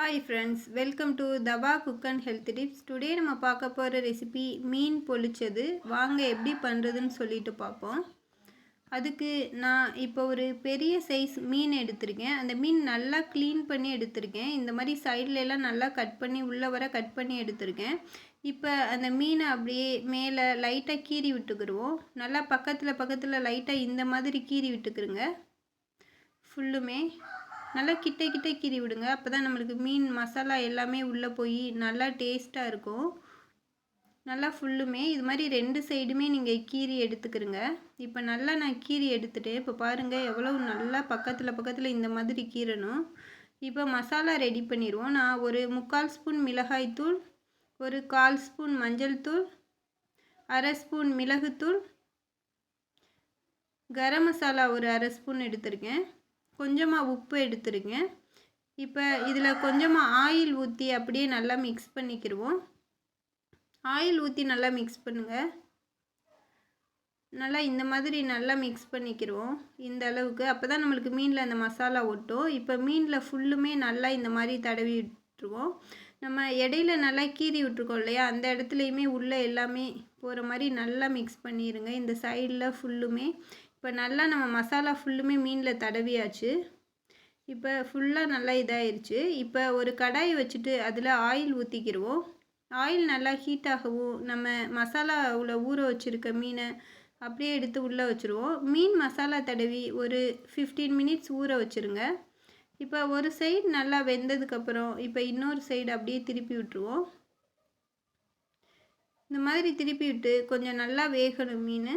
Hi friends, welcome to Dava Cook and Health Tips. Today நம்ம பார்க்க போகிற recipe மீன் பொளிச்சது. வாங்க எப்படி பண்ணுறதுன்னு சொல்லிட்டு பார்ப்போம். அதுக்கு நான் இப்போ ஒரு பெரிய சைஸ் மீன் எடுத்திருக்கேன். அந்த மீன் நல்லா க்ளீன் பண்ணி எடுத்திருக்கேன். இந்த மாதிரி சைடில் எல்லாம் நல்லா கட் பண்ணி உள்ளே வர கட் பண்ணி எடுத்திருக்கேன். இப்போ அந்த மீனை அப்படியே மேலே லைட்டாக கீறி விட்டுக்கிடுவோம். நல்லா பக்கத்தில் லைட்டாக இந்த மாதிரி கீறி விட்டுக்கிறோங்க. ஃபுல்லுமே நல்லா கிட்ட கீறி விடுங்க. அப்போ தான் நம்மளுக்கு மீன் மசாலா எல்லாமே உள்ளே போய் நல்லா டேஸ்ட்டாக இருக்கும். நல்லா ஃபுல்லுமே இது மாதிரி 2 சைடுமே நீங்கள் கீறி எடுத்துக்கிறங்க. இப்போ நல்லா நான் கீறி எடுத்துட்டேன். இப்போ பாருங்கள் எவ்வளவு நல்லா பக்கத்தில் இந்த மாதிரி கீறணும். இப்போ மசாலா ரெடி பண்ணிடுவோம். நான் ஒரு 3/4 ஸ்பூன் மிளகாய்த்தூள், ஒரு 1/4 ஸ்பூன் மஞ்சள் தூள், 1/2 ஸ்பூன் மிளகுத்தூள், கரம் மசாலா ஒரு 1/2 ஸ்பூன் எடுத்திருக்கேன். கொஞ்சமாக உப்பு எடுத்துருங்க. இப்போ இதில் கொஞ்சமாக ஆயில் ஊற்றி அப்படியே நல்லா மிக்ஸ் பண்ணிக்கிடுவோம். ஆயில் ஊற்றி நல்லா மிக்ஸ் பண்ணுங்கள். நல்லா இந்த மாதிரி நல்லா மிக்ஸ் பண்ணிக்கிடுவோம் இந்த அளவுக்கு. அப்போ தான் நம்மளுக்கு மீனில் அந்த மசாலா ஒட்டும். இப்போ மீனில் ஃபுல்லுமே நல்லா இந்த மாதிரி தடவி விட்டுருவோம். நம்ம இடையில நல்லா கீறி விட்டுருக்கோம் இல்லையா, அந்த இடத்துலையுமே உள்ளே எல்லாமே போகிற மாதிரி நல்லா மிக்ஸ் பண்ணிடுங்க. இந்த சைடில் ஃபுல்லுமே இப்போ நல்லா நம்ம மசாலா ஃபுல்லுமே மீனில் தடவியாச்சு. இப்போ ஃபுல்லாக நல்லா இதாகிடுச்சு. இப்போ ஒரு கடாய் வச்சுட்டு அதில் ஆயில் ஊற்றிக்கிடுவோம். ஆயில் நல்லா ஹீட் ஆகவும் நம்ம மசாலாவில் ஊற வச்சுருக்க மீனை அப்படியே எடுத்து உள்ளே வச்சுருவோம். மீன் மசாலா தடவி ஒரு 15 மினிட்ஸ் ஊற வச்சுருங்க. இப்போ ஒரு சைடு நல்லா வெந்ததுக்கப்புறம் இப்போ இன்னொரு சைடு அப்படியே திருப்பி விட்டுருவோம். இந்த மாதிரி திருப்பி விட்டு கொஞ்சம் நல்லா வேகணும் மீன்.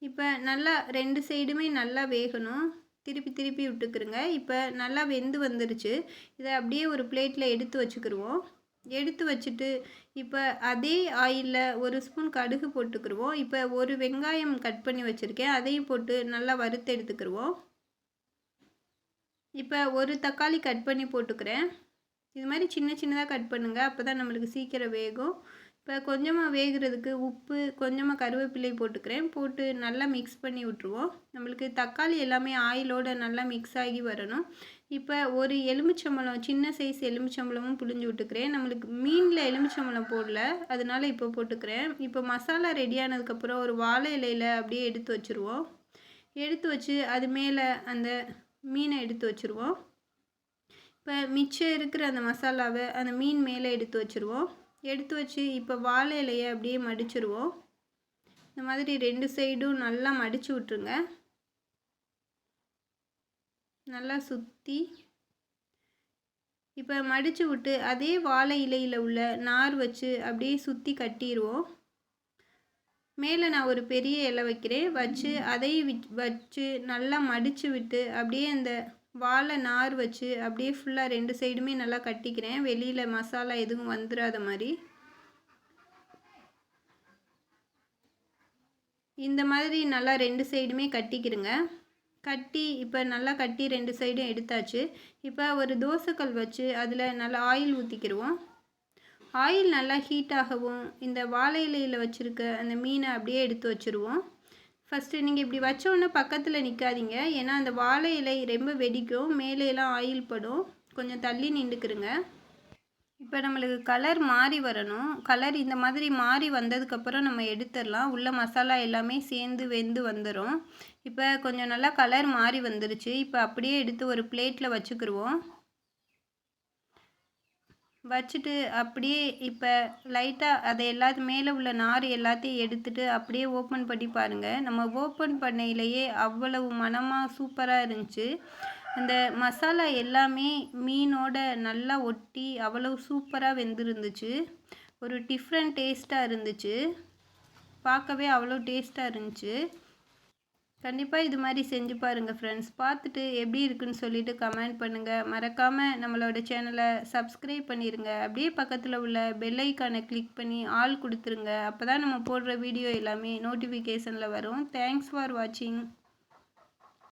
இப்போ நல்லா 2 சைடுமே நல்லா வேகணும். திருப்பி விட்டுக்கிறங்க. இப்போ நல்லா வெந்து வந்துருச்சு. இதை அப்படியே ஒரு பிளேட்டில் எடுத்து வச்சுக்கிடுவோம். எடுத்து வச்சுட்டு இப்போ அதே ஆயிலில் ஒரு ஸ்பூன் கடுகு போட்டுக்கிடுவோம். இப்போ ஒரு வெங்காயம் கட் பண்ணி வச்சுருக்கேன், அதையும் போட்டு நல்லா வறுத்து எடுத்துக்கிடுவோம். இப்போ ஒரு தக்காளி கட் பண்ணி போட்டுக்கிறேன். இது மாதிரி சின்னதாக கட் பண்ணுங்கள். அப்போ தான் நம்மளுக்கு சீக்கிரம் வேகும். இப்போ கொஞ்சமாக வேகிறதுக்கு உப்பு, கொஞ்சமாக கருவேப்பிலை போட்டுக்கிறேன். போட்டு நல்லா மிக்ஸ் பண்ணி விட்ருவோம். நம்மளுக்கு தக்காளி எல்லாமே ஆயிலோடு நல்லா மிக்ஸ் ஆகி வரணும். இப்போ ஒரு எலுமிச்சம்பழம், சின்ன சைஸ் எலுமிச்சம்பழமும் புழிஞ்சு விட்டுக்கிறேன். நம்மளுக்கு மீனில் எலுமிச்சம்பழம் போடல, அதனால இப்போ போட்டுக்கிறேன். இப்போ மசாலா ரெடி ஆனதுக்கப்புறம் ஒரு வாழை இலையில் அப்படியே எடுத்து வச்சுருவோம். எடுத்து வச்சு அது மேலே அந்த மீனை எடுத்து வச்சுருவோம். இப்போ மிச்சம் இருக்கிற அந்த மசாலாவை அந்த மீன் மேலே எடுத்து வச்சுருவோம். எடுத்து வச்சு இப்போ வாழை இலையை அப்படியே மடிச்சிருவோம். இந்த மாதிரி 2 சைடும் நல்லா மடித்து விட்ருங்க. நல்லா சுற்றி இப்போ மடித்து விட்டு அதே வாழை இலையில் உள்ள நார் வச்சு அப்படியே சுற்றி கட்டிடுவோம். மேலே நான் ஒரு பெரிய இலை வைக்கிறேன். வச்சு அதையும் வச்சு நல்லா மடித்து விட்டு அப்படியே அந்த வாழை நார் வச்சு அப்படியே ஃபுல்லாக 2 சைடுமே நல்லா கட்டிக்கிறேன். வெளியில் மசாலா எதுவும் வந்துடாத மாதிரி. இந்த மாதிரி நல்லா 2 சைடுமே கட்டிக்கிறங்க. கட்டி இப்போ நல்லா கட்டி 2 சைடும் எடுத்தாச்சு. இப்போ ஒரு தோசைக்கல் வச்சு அதில் நல்லா ஆயில் ஊற்றிக்கிடுவோம். ஆயில் நல்லா ஹீட் ஆகவும் இந்த வாழை இலையில் வச்சுருக்க அந்த மீனை அப்படியே எடுத்து வச்சுருவோம். ஃபஸ்ட்டு நீங்கள் இப்படி வச்சோன்னே பக்கத்தில் நிற்காதீங்க, ஏன்னா அந்த வாழை இலை ரொம்ப வெடிக்கும், மேலேலாம் ஆயில் படும். கொஞ்சம் தள்ளி நின்றுக்குருங்க. இப்போ நம்மளுக்கு கலர் மாறி வரணும். கலர் இந்த மாதிரி மாறி வந்ததுக்கப்புறம் நம்ம எடுத்துடலாம். உள்ள மசாலா எல்லாமே சேர்ந்து வெந்து வந்துடும். இப்போ கொஞ்சம் நல்லா கலர் மாறி வந்துருச்சு. இப்போ அப்படியே எடுத்து ஒரு பிளேட்டில் வச்சுக்கிடுவோம். வச்சுட்டு அப்படியே இப்போ லைட்டாக அதை எல்லாத்து மேலே உள்ள நார் எல்லாத்தையும் எடுத்துகிட்டு அப்படியே ஓப்பன் பண்ணி பாருங்கள். நம்ம ஓப்பன் பண்ணையிலேயே அவ்வளவு மணமாக சூப்பராக இருந்துச்சு. அந்த மசாலா எல்லாமே மீனோட நல்லா ஒட்டி அவ்வளவு சூப்பராக வெந்திருந்துச்சு. ஒரு டிஃப்ரெண்ட் டேஸ்ட்டாக இருந்துச்சு. பார்க்கவே அவ்வளோ டேஸ்ட்டாக இருந்துச்சு. கண்டிப்பாக இது மாதிரி செஞ்சு பாருங்கள் ஃப்ரெண்ட்ஸ். பார்த்துட்டு எப்படி இருக்குன்னு சொல்லிவிட்டு கமெண்ட் பண்ணுங்கள். மறக்காமல் நம்மளோட சேனலை சப்ஸ்கிரைப் பண்ணிடுங்க. அப்படியே பக்கத்தில் உள்ள பெல் ஐக்கானை கிளிக் பண்ணி ஆல் கொடுத்துருங்க. அப்போ தான் நம்ம போடுற வீடியோ எல்லாமே நோட்டிஃபிகேஷனில் வரும். தேங்க்ஸ் ஃபார் வாட்சிங்.